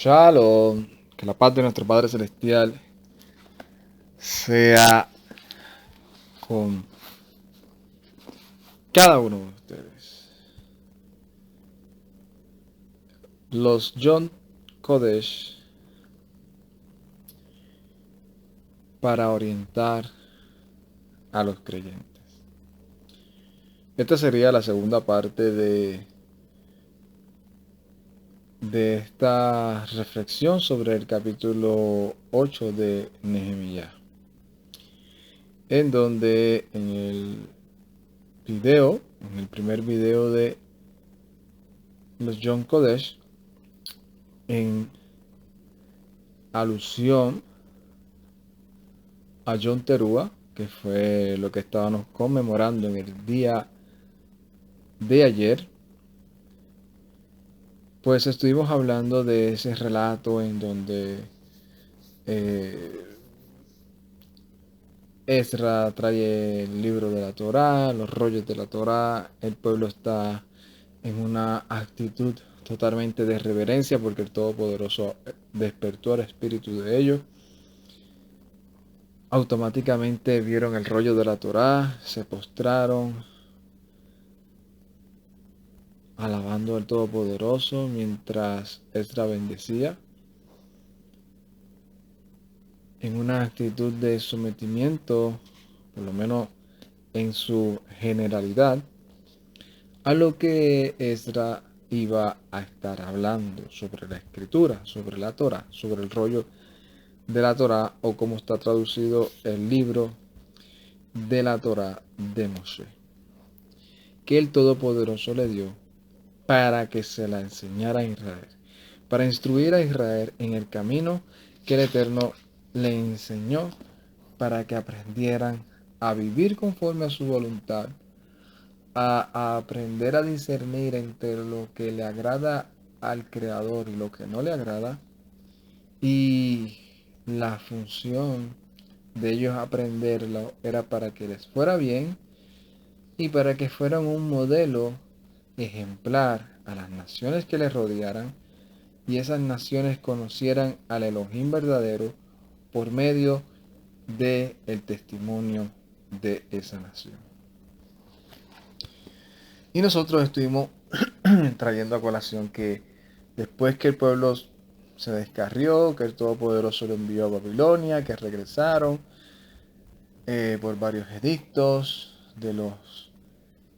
Shalom, que la paz de nuestro Padre Celestial sea con cada uno de ustedes. Los John Kodesh para orientar a los creyentes. Esta sería la segunda parte de esta reflexión sobre el capítulo 8 de Nehemías, en donde en el primer video de los John Kodesh, en alusión a John Terúa, que fue lo que estábamos conmemorando en el día de ayer, pues estuvimos hablando de ese relato en donde Ezra trae el libro de la Torá, los rollos de la Torá, el pueblo está en una actitud totalmente de reverencia porque el Todopoderoso despertó el espíritu de ellos. Automáticamente vieron el rollo de la Torá, se postraron, alabando al Todopoderoso mientras Ezra bendecía, en una actitud de sometimiento, por lo menos en su generalidad, a lo que Ezra iba a estar hablando sobre la escritura, sobre la Torá, sobre el rollo de la Torá, o como está traducido el libro de la Torá de Moshe, que el Todopoderoso le dio para que se la enseñara a Israel, para instruir a Israel en el camino que el Eterno le enseñó, para que aprendieran a vivir conforme a su voluntad, a aprender a discernir entre lo que le agrada al Creador y lo que no le agrada, y la función de ellos aprenderlo era para que les fuera bien y para que fueran un modelo ejemplar a las naciones que les rodearan, y esas naciones conocieran al Elohim verdadero por medio del testimonio de esa nación. Y nosotros estuvimos trayendo a colación que después que el pueblo se descarrió, que el Todopoderoso lo envió a Babilonia, que regresaron por varios edictos de los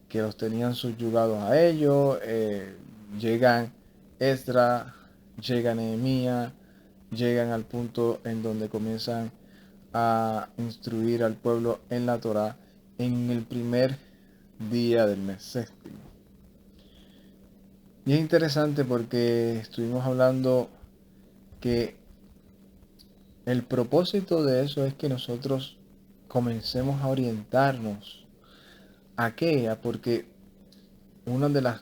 que los tenían subyugados a ellos, llegan Esdras, llega Nehemías, llegan al punto en donde comienzan a instruir al pueblo en la Torá en el primer día del mes séptimo. Y es interesante porque estuvimos hablando que el propósito de eso es que nosotros comencemos a orientarnos a qué, porque uno de los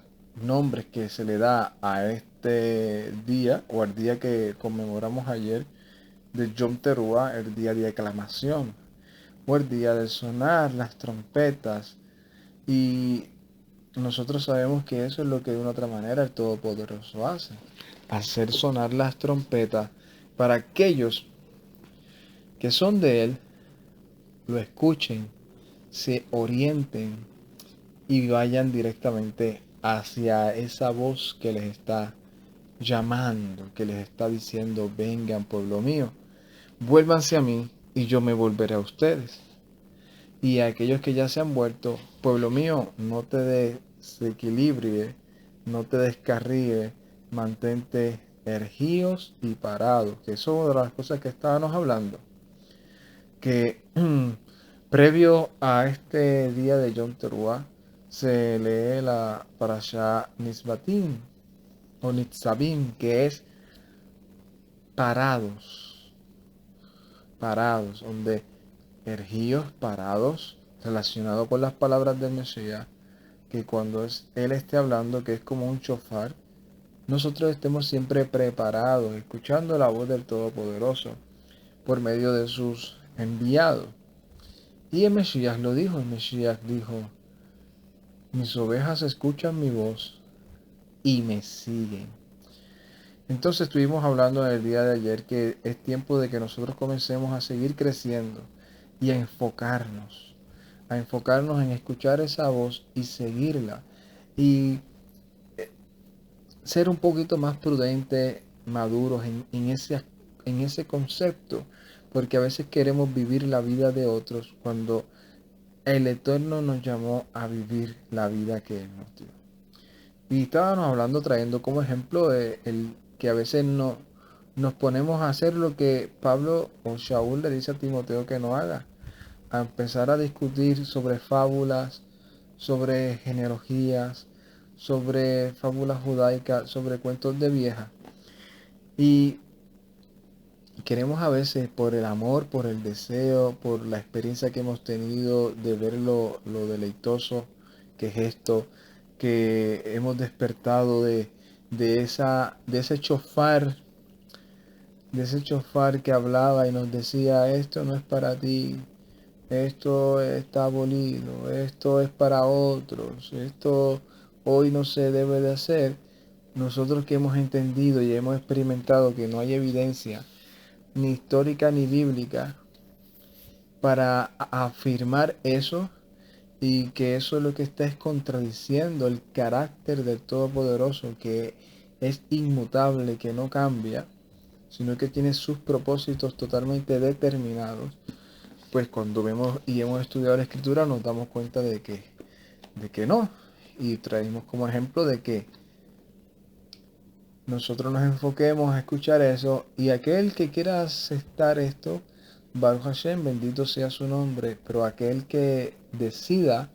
nombres que se le da a este día, o al día que conmemoramos ayer, de Yom Teruah, el día de aclamación, o el día de sonar las trompetas. Y nosotros sabemos que eso es lo que de una otra manera el Todopoderoso hace: hacer sonar las trompetas para aquellos que son de Él, lo escuchen, se orienten y vayan directamente hacia esa voz que les está llamando, que les está diciendo: vengan, pueblo mío, vuélvanse a mí y yo me volveré a ustedes. Y a aquellos que ya se han vuelto: pueblo mío, no te desequilibre, no te descarríe, mantente erguidos y parados, que eso es una de las cosas que estábamos hablando, que previo a este día de Yom Teruah se lee la Parashá Nisbatim o Nitzabim, que es parados, parados, donde erguidos, parados, relacionado con las palabras del Mesías, que cuando Él esté hablando, que es como un shofar, nosotros estemos siempre preparados, escuchando la voz del Todopoderoso por medio de sus enviados. Y el Mesías lo dijo, el Mesías dijo: mis ovejas escuchan mi voz y me siguen. Entonces estuvimos hablando en el día de ayer que es tiempo de que nosotros comencemos a seguir creciendo y a enfocarnos en escuchar esa voz y seguirla y ser un poquito más prudentes, maduros en ese concepto, porque a veces queremos vivir la vida de otros cuando el Eterno nos llamó a vivir la vida que Él nos dio. Y estábamos hablando, trayendo como ejemplo el que a veces no, nos ponemos a hacer lo que Pablo o Shaul le dice a Timoteo que no haga, a empezar a discutir sobre fábulas, sobre genealogías, sobre fábulas judaicas, sobre cuentos de vieja. Y queremos a veces por el amor, por el deseo, por la experiencia que hemos tenido de ver lo deleitoso que es esto, que hemos despertado de ese chofar que hablaba y nos decía, esto no es para ti, esto está abolido, esto es para otros, esto hoy no se debe de hacer. Nosotros que hemos entendido y hemos experimentado que no hay evidencia ni histórica ni bíblica para afirmar eso, y que eso es lo que está es contradiciendo el carácter del Todopoderoso, que es inmutable, que no cambia, sino que tiene sus propósitos totalmente determinados. Pues cuando vemos y hemos estudiado la escritura nos damos cuenta de que no, y traemos como ejemplo de que nosotros nos enfoquemos a escuchar eso, y aquel que quiera aceptar esto, Baruch Hashem, bendito sea su nombre, pero aquel que decida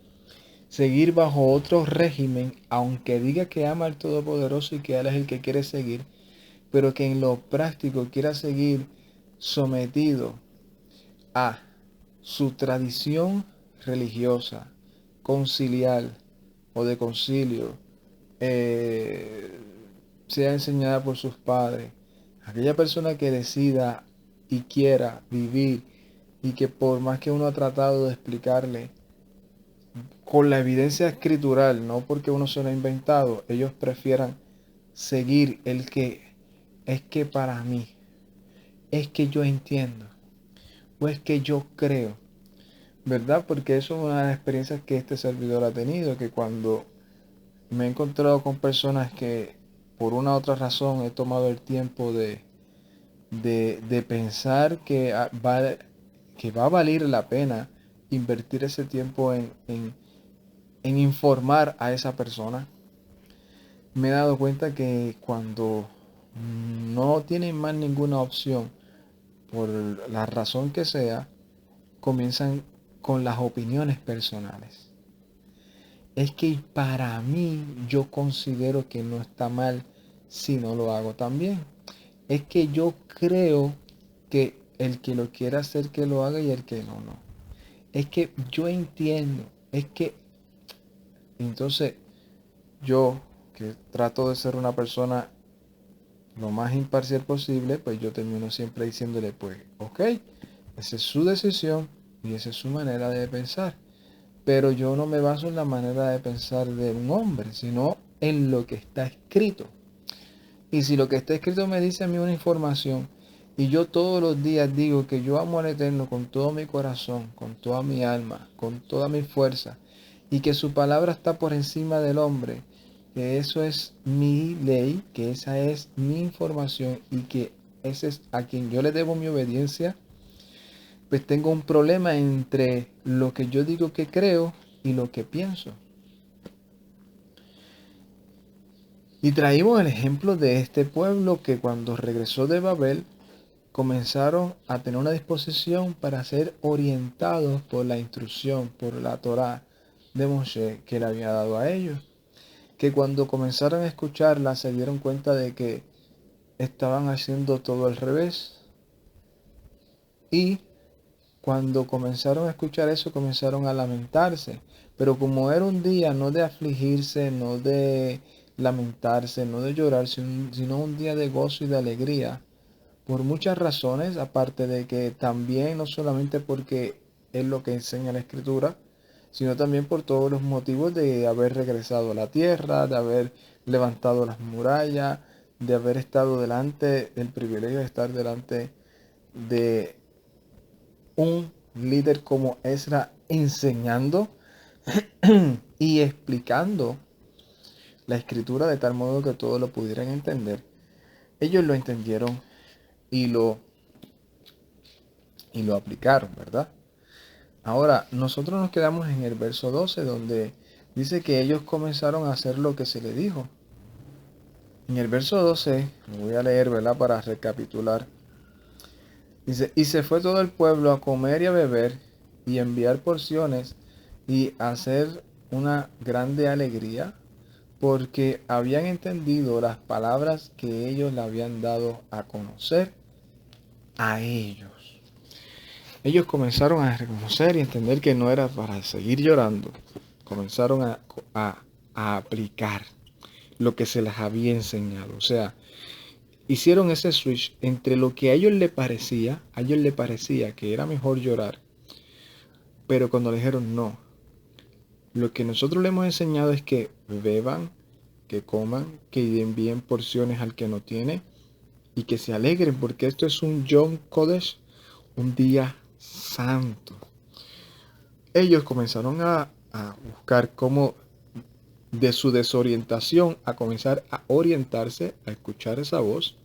seguir bajo otro régimen, aunque diga que ama al Todopoderoso y que Él es el que quiere seguir, pero que en lo práctico quiera seguir sometido a su tradición religiosa, conciliar o de concilio, eh, sea enseñada por sus padres. Aquella persona que decida y quiera vivir, y que por más que uno ha tratado de explicarle con la evidencia escritural, no porque uno se lo ha inventado, ellos prefieran seguir el que es que para mí, es que yo entiendo, o es que yo creo, ¿verdad? Porque eso es una de las experiencias que este servidor ha tenido, que cuando me he encontrado con personas que por una u otra razón he tomado el tiempo de pensar que va a valer la pena invertir ese tiempo en informar a esa persona, me he dado cuenta que cuando no tienen más ninguna opción, por la razón que sea, comienzan con las opiniones personales. Es que para mí yo considero que no está mal si no lo hago también. Es que yo creo que el que lo quiera hacer que lo haga y el que no, no. Es que yo entiendo. Es que entonces yo, que trato de ser una persona lo más imparcial posible, pues yo termino siempre diciéndole, pues, ok, esa es su decisión y esa es su manera de pensar. Pero yo no me baso en la manera de pensar de un hombre, sino en lo que está escrito. Y si lo que está escrito me dice a mí una información, y yo todos los días digo que yo amo al Eterno con todo mi corazón, con toda mi alma, con toda mi fuerza, y que su palabra está por encima del hombre, que eso es mi ley, que esa es mi información, y que ese es a quien yo le debo mi obediencia, pues tengo un problema entre lo que yo digo que creo y lo que pienso. Y traímos el ejemplo de este pueblo que cuando regresó de Babel comenzaron a tener una disposición para ser orientados por la instrucción, por la Torá de Moshe que le había dado a ellos. Que cuando comenzaron a escucharla se dieron cuenta de que estaban haciendo todo al revés. Y cuando comenzaron a escuchar eso, comenzaron a lamentarse. Pero como era un día no de afligirse, no de lamentarse, no de llorar, sino un día de gozo y de alegría, por muchas razones, aparte de que también no solamente porque es lo que enseña la escritura, sino también por todos los motivos de haber regresado a la tierra, de haber levantado las murallas, de haber estado delante, del privilegio de estar delante de un líder como Ezra enseñando y explicando la escritura de tal modo que todos lo pudieran entender. Ellos lo entendieron y lo aplicaron, ¿verdad? Ahora, nosotros nos quedamos en el verso 12 donde dice que ellos comenzaron a hacer lo que se les dijo. En el verso 12, lo voy a leer, ¿verdad? Para recapitular. Dice, y se fue todo el pueblo a comer y a beber y enviar porciones y hacer una grande alegría porque habían entendido las palabras que ellos le habían dado a conocer a ellos. Ellos comenzaron a reconocer y entender que no era para seguir llorando. Comenzaron a aplicar lo que se les había enseñado. O sea, hicieron ese switch entre lo que a ellos les parecía que era mejor llorar, pero cuando le dijeron no, lo que nosotros le hemos enseñado es que beban, que coman, que envíen porciones al que no tiene y que se alegren porque esto es un Yom Kodesh, un día santo. Ellos comenzaron a buscar cómo de su desorientación a comenzar a orientarse, a escuchar esa voz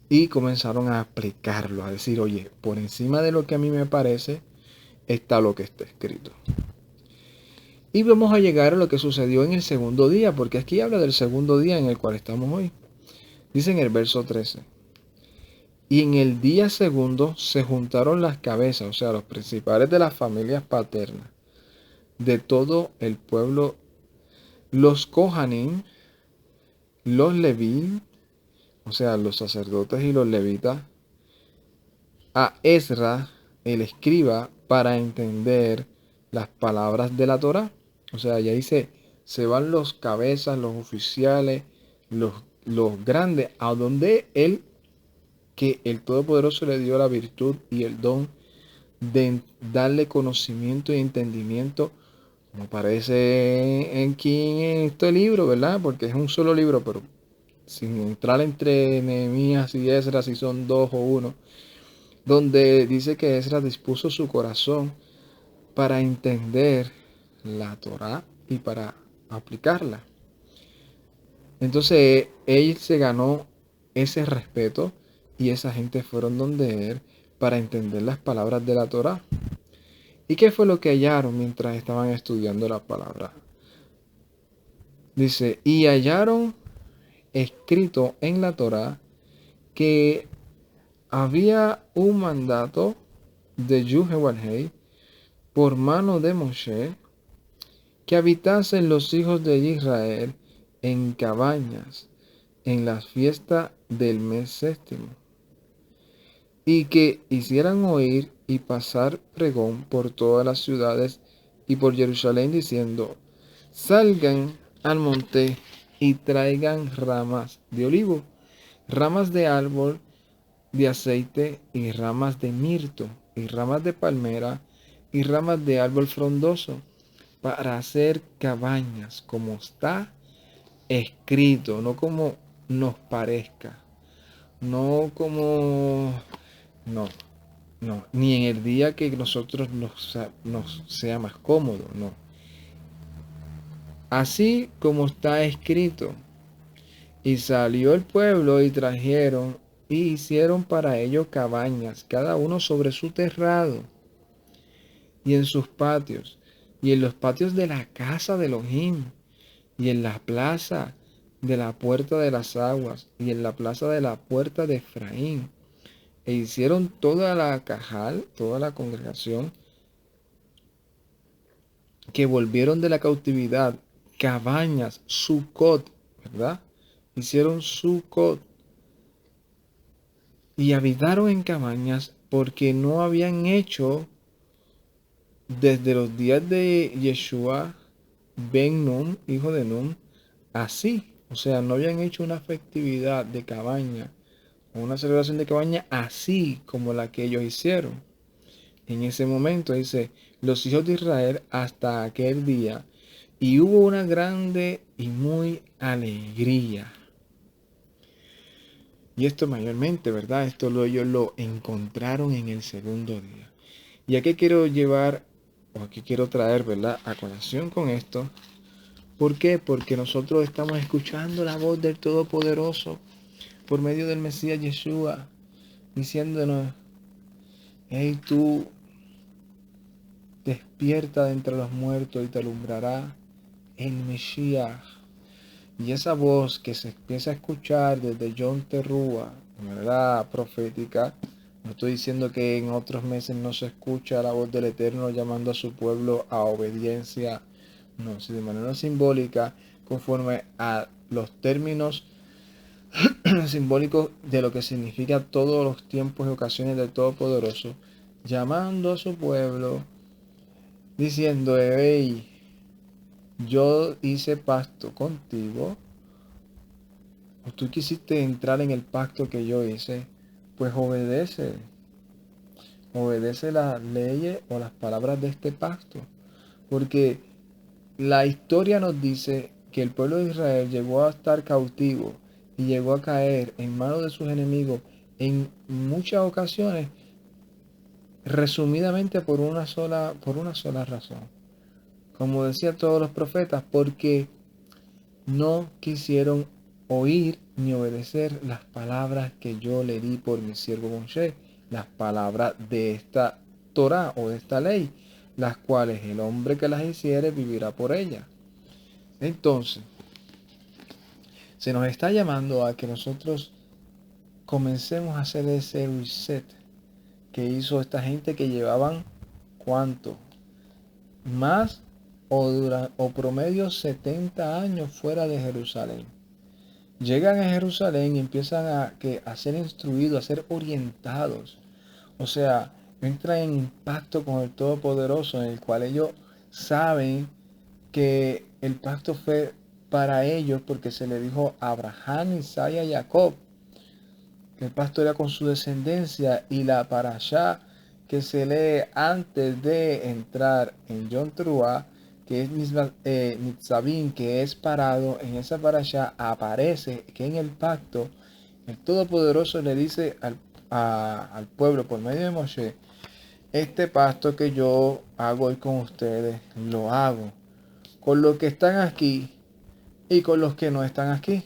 y comenzaron a aplicarlo, a decir, oye, por encima de lo que a mí me parece está lo que está escrito. Y vamos a llegar a lo que sucedió en el segundo día, porque aquí habla del segundo día en el cual estamos hoy. Dice en el verso 13. Y en el día segundo se juntaron las cabezas, o sea, los principales de las familias paternas, de todo el pueblo, los Kohanim, los Leví, o sea, los sacerdotes y los levitas, a Ezra, el escriba, para entender las palabras de la Torá. O sea, ya dice, se van los cabezas, los oficiales, los grandes, a donde él, que el Todopoderoso le dio la virtud y el don de darle conocimiento y entendimiento, como parece aquí en este libro, ¿verdad? Porque es un solo libro, pero sin entrar entre Nehemías y Esdras, si son dos o uno, donde dice que Esdras dispuso su corazón para entender la Torá y para aplicarla. Entonces él se ganó ese respeto y esa gente fueron donde él para entender las palabras de la Torá. ¿Y qué fue lo que hallaron mientras estaban estudiando la palabra? Dice, y hallaron escrito en la Torá que había un mandato de Yuhewalhei por mano de Moshe que habitasen los hijos de Israel en cabañas en las fiestas del mes séptimo y que hicieran oír y pasar pregón por todas las ciudades y por Jerusalén diciendo, salgan al monte y traigan ramas de olivo, ramas de árbol de aceite y ramas de mirto y ramas de palmera y ramas de árbol frondoso para hacer cabañas como está escrito, no como nos parezca, no como, no, no, ni en el día que nosotros nos sea más cómodo, no. Así como está escrito. Y salió el pueblo y trajeron y hicieron para ellos cabañas, cada uno sobre su terrado y en sus patios, y en los patios de la casa de Elohim, y en la plaza de la puerta de las aguas, y en la plaza de la puerta de Efraín. E hicieron toda la cajal, toda la congregación, que volvieron de la cautividad, cabañas, Sucot, ¿verdad? Hicieron Sucot y habitaron en cabañas porque no habían hecho desde los días de Yeshua ben Nun, hijo de Nun, así. O sea, no habían hecho una festividad de cabaña o una celebración de cabaña así como la que ellos hicieron. En ese momento dice, los hijos de Israel hasta aquel día, y hubo una grande y muy alegría. Y esto mayormente, ¿verdad? Ellos lo encontraron en el segundo día. ¿Y a qué quiero llevar, o a qué quiero traer, ¿verdad? A colación con esto. ¿Por qué? Porque nosotros estamos escuchando la voz del Todopoderoso por medio del Mesías Yeshua, diciéndonos, hey, tú despierta de entre los muertos y te alumbrará el Mesías. Y esa voz que se empieza a escuchar desde John Terrúa, de manera profética, no estoy diciendo que en otros meses no se escucha la voz del Eterno llamando a su pueblo a obediencia, no, sino de manera simbólica, conforme a los términos simbólicos de lo que significa todos los tiempos y ocasiones del Todopoderoso, llamando a su pueblo, diciendo, hey, yo hice pacto contigo, o tú quisiste entrar en el pacto que yo hice, pues obedece las leyes o las palabras de este pacto. Porque la historia nos dice que el pueblo de Israel llegó a estar cautivo y llegó a caer en manos de sus enemigos en muchas ocasiones, resumidamente por una sola razón. Como decían todos los profetas, porque no quisieron oír ni obedecer las palabras que yo le di por mi siervo Moshe, las palabras de esta Torah o de esta ley, las cuales el hombre que las hiciere vivirá por ellas. Entonces, se nos está llamando a que nosotros comencemos a hacer ese reset que hizo esta gente que llevaban, ¿cuánto? Más o promedio 70 años fuera de Jerusalén. Llegan a Jerusalén y empiezan a ser instruidos, a ser orientados. O sea, entran en impacto con el Todopoderoso, en el cual ellos saben que el pacto fue para ellos porque se le dijo a Abraham, Isaac y Jacob que el pacto era con su descendencia, y la parashá que se lee antes de entrar en Yom Teruah, que es Nitzavim, que es parado, en esa parashá aparece que en el pacto el Todopoderoso le dice al pueblo por medio de Moshe, este pacto que yo hago hoy con ustedes, lo hago con los que están aquí y con los que no están aquí.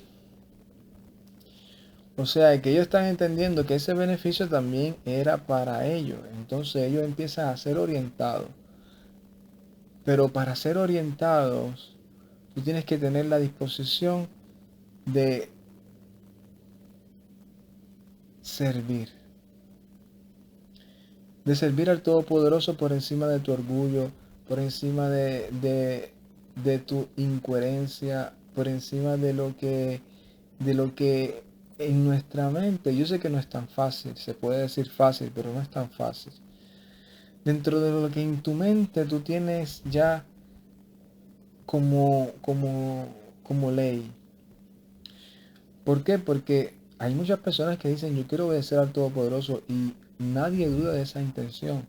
O sea, que ellos están entendiendo que ese beneficio también era para ellos. Entonces ellos empiezan a ser orientados. Pero para ser orientados, tú tienes que tener la disposición de servir. De servir al Todopoderoso por encima de tu orgullo, por encima de tu incoherencia, por encima de lo que en nuestra mente, yo sé que no es tan fácil, se puede decir fácil, pero no es tan fácil. Dentro de lo que en tu mente tú tienes ya como ley. ¿Por qué? Porque hay muchas personas que dicen yo quiero obedecer al Todopoderoso y nadie duda de esa intención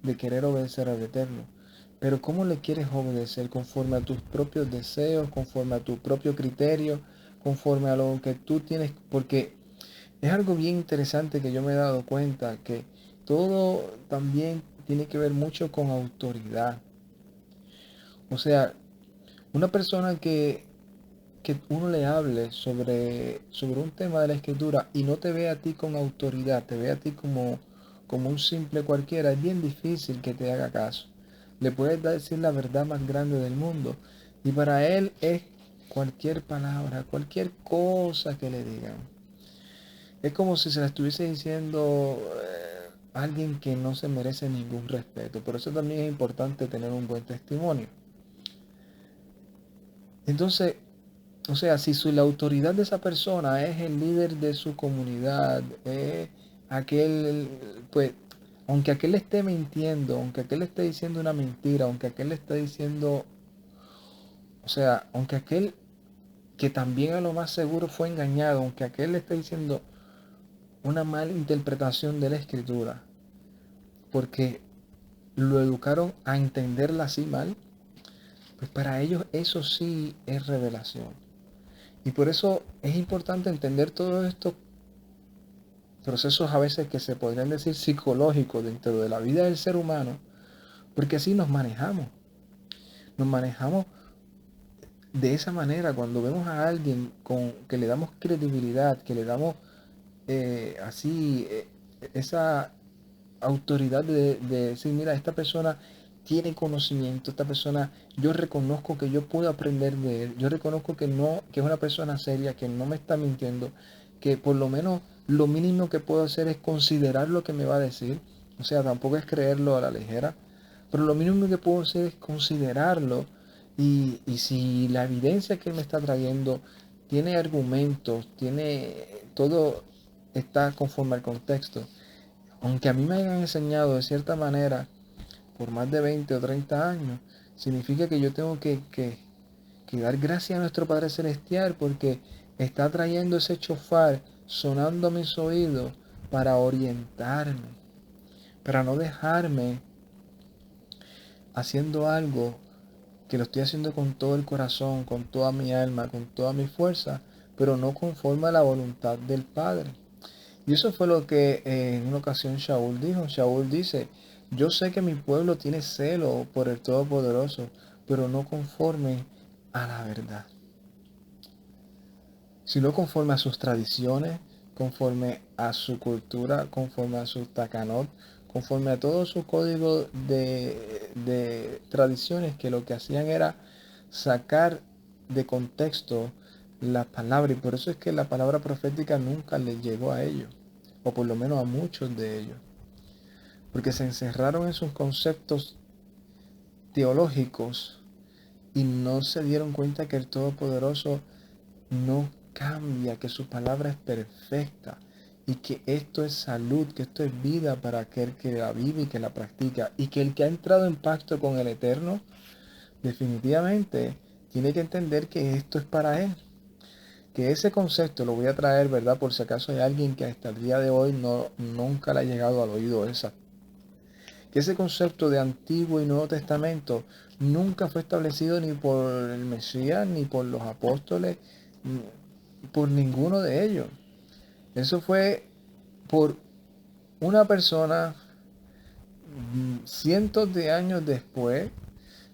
de querer obedecer al Eterno. Pero ¿cómo le quieres obedecer? ¿Conforme a tus propios deseos, conforme a tu propio criterio, conforme a lo que tú tienes? Porque es algo bien interesante que yo me he dado cuenta que todo también tiene que ver mucho con autoridad. O sea, una persona que uno le hable sobre un tema de la escritura y no te ve a ti con autoridad, te ve a ti como un simple cualquiera, es bien difícil que te haga caso. Le puedes decir la verdad más grande del mundo y para él es cualquier palabra, cualquier cosa que le digan. Es como si se la estuviese diciendo a alguien que no se merece ningún respeto. Por eso también es importante tener un buen testimonio. Entonces, o sea, si la autoridad de esa persona es el líder de su comunidad, aquel, pues, aunque aquel le esté mintiendo, aunque aquel le esté diciendo una mentira, aunque aquel le esté diciendo, o sea, aunque aquel que también a lo más seguro fue engañado, aunque aquel le esté diciendo una mala interpretación de la escritura, porque lo educaron a entenderla así mal, pues para ellos eso sí es revelación. Y por eso es importante entender todo esto procesos a veces que se podrían decir psicológicos dentro de la vida del ser humano, porque así nos manejamos. Nos manejamos de esa manera cuando vemos a alguien con que le damos credibilidad, que le damos esa autoridad de decir, mira, esta persona tiene conocimiento, esta persona, yo reconozco que yo puedo aprender de él, yo reconozco que no, que es una persona seria, que no me está mintiendo, que por lo menos lo mínimo que puedo hacer es considerar lo que me va a decir, o sea, tampoco es creerlo a la ligera, pero lo mínimo que puedo hacer es considerarlo y si la evidencia que él me está trayendo tiene argumentos, tiene todo está conforme al contexto, aunque a mí me hayan enseñado de cierta manera por más de 20 o 30 años, significa que yo tengo que dar gracias a nuestro Padre Celestial porque está trayendo ese chofar sonando a mis oídos para orientarme, para no dejarme haciendo algo que lo estoy haciendo con todo el corazón, con toda mi alma, con toda mi fuerza, pero no conforme a la voluntad del Padre. Y eso fue lo que en una ocasión Shaul dijo. Shaul dice, yo sé que mi pueblo tiene celo por el Todopoderoso, pero no conforme a la verdad, sino conforme a sus tradiciones, conforme a su cultura, conforme a su takanot, conforme a todo su código de tradiciones que lo que hacían era sacar de contexto la palabra. Y por eso es que la palabra profética nunca les llegó a ellos, o por lo menos a muchos de ellos, porque se encerraron en sus conceptos teológicos y no se dieron cuenta que el Todopoderoso no cambia, que su palabra es perfecta y que esto es salud, que esto es vida para aquel que la vive y que la practica, y que el que ha entrado en pacto con el Eterno definitivamente tiene que entender que esto es para él, que ese concepto lo voy a traer, ¿verdad? Por si acaso hay alguien que hasta el día de hoy nunca le ha llegado al oído esa, que ese concepto de Antiguo y Nuevo Testamento nunca fue establecido ni por el Mesías, ni por los apóstoles, ni por ninguno de ellos. Eso fue por una persona cientos de años después,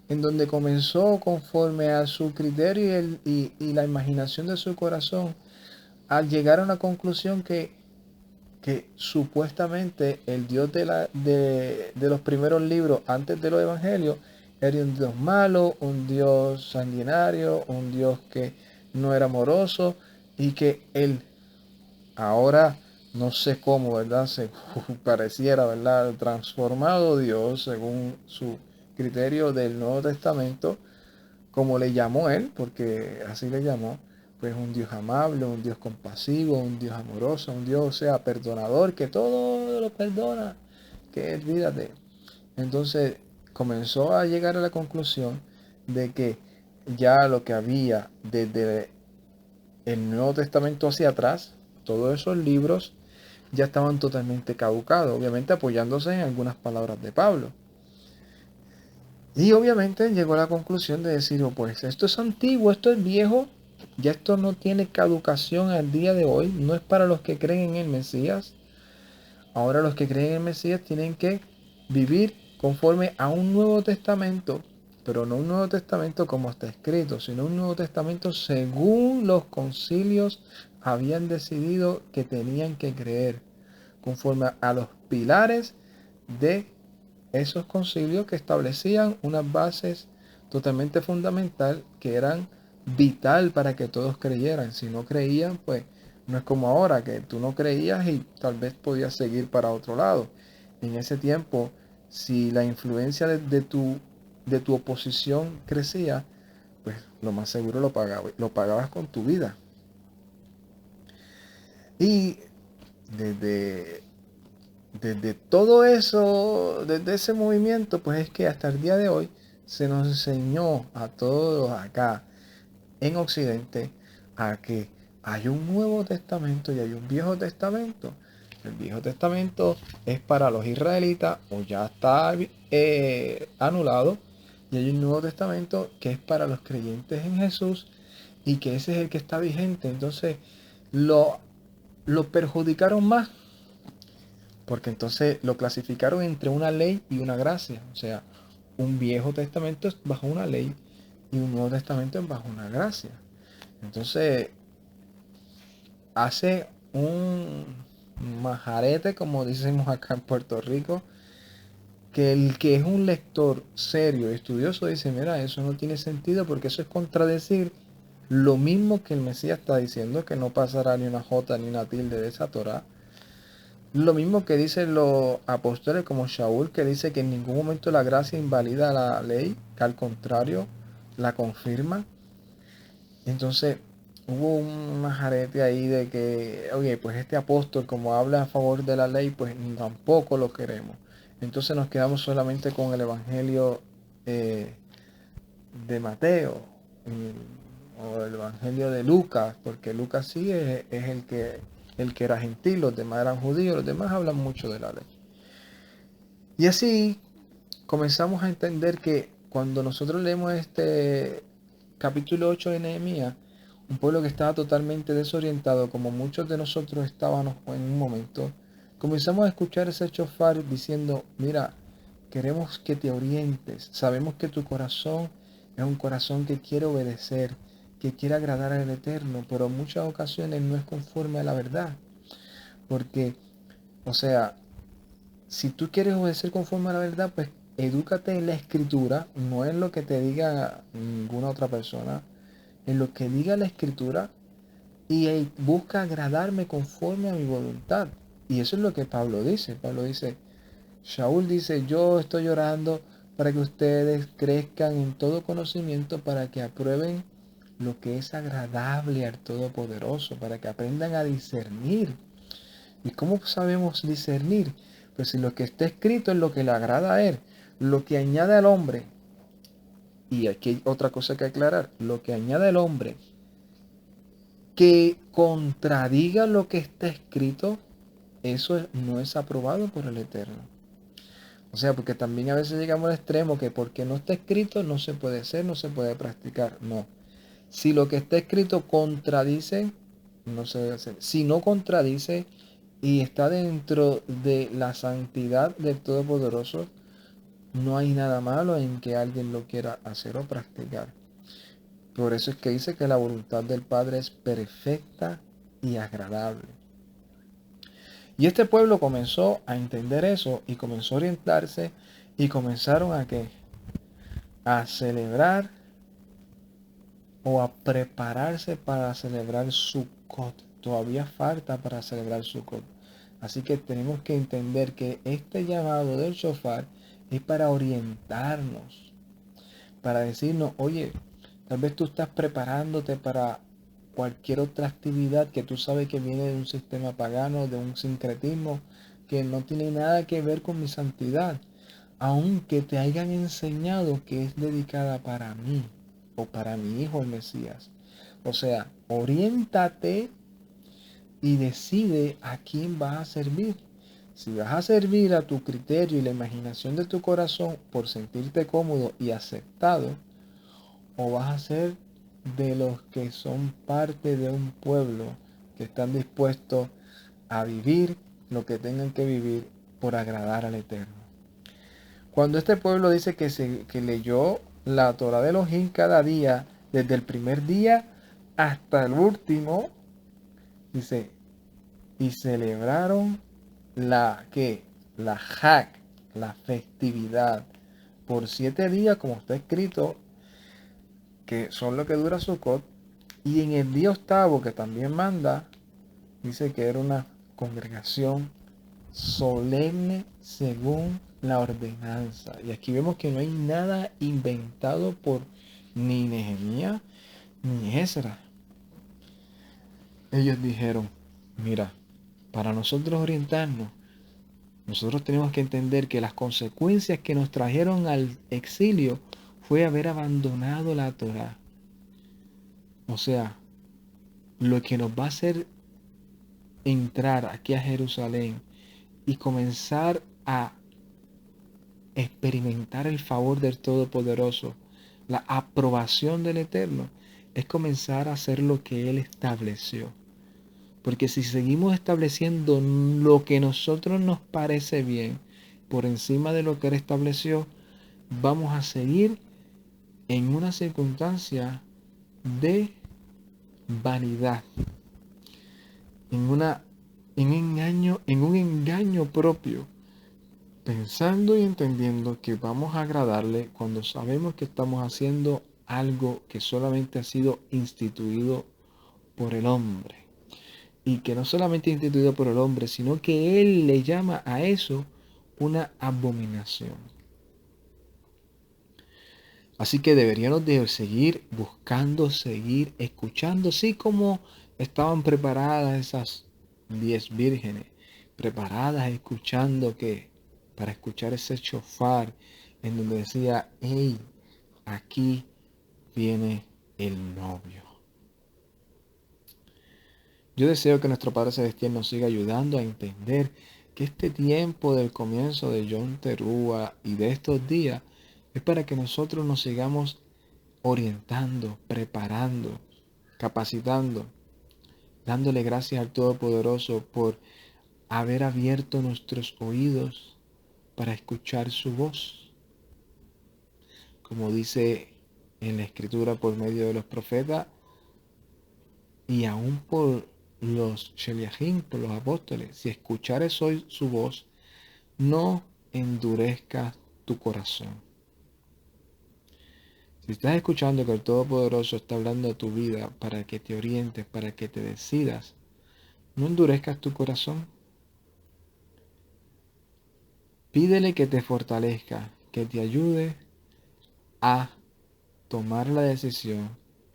en donde comenzó conforme a su criterio y la imaginación de su corazón, al llegar a una conclusión que supuestamente el Dios de los primeros libros antes de los evangelios era un Dios malo, un Dios sanguinario, un Dios que no era amoroso, y que él ahora no sé cómo, ¿verdad? Se pareciera, ¿verdad? Transformado Dios según su criterio del Nuevo Testamento, como le llamó él, porque así le llamó, pues un Dios amable, un Dios compasivo, un Dios amoroso, un Dios, o sea, perdonador, que todo lo perdona, que olvídate. Entonces comenzó a llegar a la conclusión de que ya lo que había desde el Nuevo Testamento hacia atrás, todos esos libros ya estaban totalmente caducados, obviamente apoyándose en algunas palabras de Pablo. Y obviamente llegó a la conclusión de decir, oh, pues esto es antiguo, esto es viejo, ya esto no tiene caducación al día de hoy, no es para los que creen en el Mesías. Ahora los que creen en el Mesías tienen que vivir conforme a un Nuevo Testamento, pero no un Nuevo Testamento como está escrito, sino un Nuevo Testamento según los concilios habían decidido que tenían que creer, conforme a los pilares de esos concilios que establecían unas bases totalmente fundamental que eran vital para que todos creyeran. Si no creían, pues no es como ahora, que tú no creías y tal vez podías seguir para otro lado. En ese tiempo, si la influencia de tu oposición crecía, pues lo más seguro lo pagabas con tu vida. Y desde desde todo eso, desde ese movimiento, pues es que hasta el día de hoy se nos enseñó a todos acá en Occidente a que hay un Nuevo Testamento y hay un Viejo Testamento. El Viejo Testamento es para los israelitas o ya está anulado, y hay un Nuevo Testamento que es para los creyentes en Jesús y que ese es el que está vigente. Entonces lo perjudicaron más porque entonces lo clasificaron entre una ley y una gracia. O sea, un Viejo Testamento es bajo una ley y un Nuevo Testamento es bajo una gracia. Entonces, hace un majarete, como decimos acá en Puerto Rico, que el que es un lector serio, estudioso, dice, mira, eso no tiene sentido porque eso es contradecir lo mismo que el Mesías está diciendo, que no pasará ni una jota ni una tilde de esa Torah. Lo mismo que dicen los apóstoles como Shaul, que dice que en ningún momento la gracia invalida la ley, que al contrario la confirma. Entonces hubo un majarete ahí de que, oye, pues este apóstol como habla a favor de la ley, pues tampoco lo queremos. Entonces nos quedamos solamente con el Evangelio eh, de Mateo o el Evangelio de Lucas, porque Lucas sí es el que era gentil, los demás eran judíos, los demás hablan mucho de la ley. Y así comenzamos a entender que cuando nosotros leemos este capítulo 8 de Nehemías, un pueblo que estaba totalmente desorientado, como muchos de nosotros estábamos en un momento, comenzamos a escuchar ese chofar diciendo, mira, queremos que te orientes, sabemos que tu corazón es un corazón que quiere obedecer, que quiere agradar al Eterno, pero en muchas ocasiones no es conforme a la verdad, porque, o sea, si tú quieres obedecer conforme a la verdad, pues edúcate en la escritura, no en lo que te diga ninguna otra persona, en lo que diga la escritura y busca agradarme conforme a mi voluntad. Y eso es lo que Pablo dice. Pablo dice, Shaul dice, yo estoy orando para que ustedes crezcan en todo conocimiento, para que aprueben lo que es agradable al Todopoderoso, para que aprendan a discernir. ¿Y cómo sabemos discernir? Pues si lo que está escrito es lo que le agrada a él, lo que añade al hombre, y aquí hay otra cosa que aclarar, lo que añade al hombre que contradiga lo que está escrito, eso no es aprobado por el Eterno. O sea, porque también a veces llegamos al extremo que porque no está escrito no se puede hacer, no se puede practicar. No. Si lo que está escrito contradice, no se debe hacer. Si no contradice y está dentro de la santidad del Todopoderoso, no hay nada malo en que alguien lo quiera hacer o practicar. Por eso es que dice que la voluntad del Padre es perfecta y agradable. Y este pueblo comenzó a entender eso y comenzó a orientarse y comenzaron a ¿qué? A celebrar o a prepararse para celebrar Sukkot. Todavía falta para celebrar Sukkot. Así que tenemos que entender que este llamado del shofar es para orientarnos, para decirnos, oye, tal vez tú estás preparándote para cualquier otra actividad que tú sabes que viene de un sistema pagano, de un sincretismo, que no tiene nada que ver con mi santidad, aunque te hayan enseñado que es dedicada para mí o para mi hijo el Mesías. O sea, oriéntate y decide a quién vas a servir. Si vas a servir a tu criterio y la imaginación de tu corazón por sentirte cómodo y aceptado, o vas a ser de los que son parte de un pueblo que están dispuestos a vivir lo que tengan que vivir por agradar al Eterno. Cuando este pueblo dice que leyó la Torah de Elohim cada día, desde el primer día hasta el último, dice, y celebraron la Hag, la festividad, por 7 días, como está escrito, que son lo que dura Sukkot, y en el día octavo, que también manda, dice que era una congregación solemne según la ordenanza. Y aquí vemos que no hay nada inventado por ni Nehemías ni Ezra. Ellos dijeron, mira, para nosotros orientarnos, nosotros tenemos que entender que las consecuencias que nos trajeron al exilio fue haber abandonado la Torá. O sea, lo que nos va a hacer entrar aquí a Jerusalén y comenzar a experimentar el favor del Todopoderoso, la aprobación del Eterno, es comenzar a hacer lo que Él estableció. Porque si seguimos estableciendo lo que a nosotros nos parece bien por encima de lo que Él estableció, vamos a seguir en una circunstancia de vanidad, en en un engaño propio, pensando y entendiendo que vamos a agradarle cuando sabemos que estamos haciendo algo que solamente ha sido instituido por el hombre. Y que no solamente instituido por el hombre, sino que Él le llama a eso una abominación. Así que deberíamos de seguir buscando, seguir escuchando, así como estaban preparadas esas 10 vírgenes, preparadas escuchando que, para escuchar ese shofar en donde decía, hey, aquí viene el novio. Yo deseo que nuestro Padre Celestial nos siga ayudando a entender que este tiempo del comienzo de Yom Teruah y de estos días es para que nosotros nos sigamos orientando, preparando, capacitando, dándole gracias al Todopoderoso por haber abierto nuestros oídos para escuchar su voz. Como dice en la Escritura por medio de los profetas y aún por los Sheliachim, por los apóstoles, si escuchares hoy su voz, no endurezcas tu corazón. Si estás escuchando que el Todopoderoso está hablando a tu vida para que te orientes, para que te decidas, no endurezcas tu corazón. Pídele que te fortalezca, que te ayude a tomar la decisión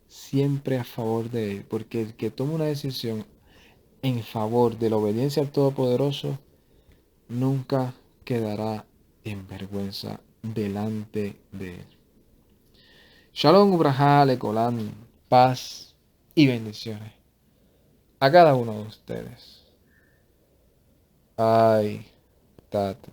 siempre a favor de Él. Porque el que toma una decisión en favor de la obediencia al Todopoderoso nunca quedará en vergüenza delante de Él. Shalom, Ubrajá, Lecolán, paz y bendiciones a cada uno de ustedes. Ay, Tate.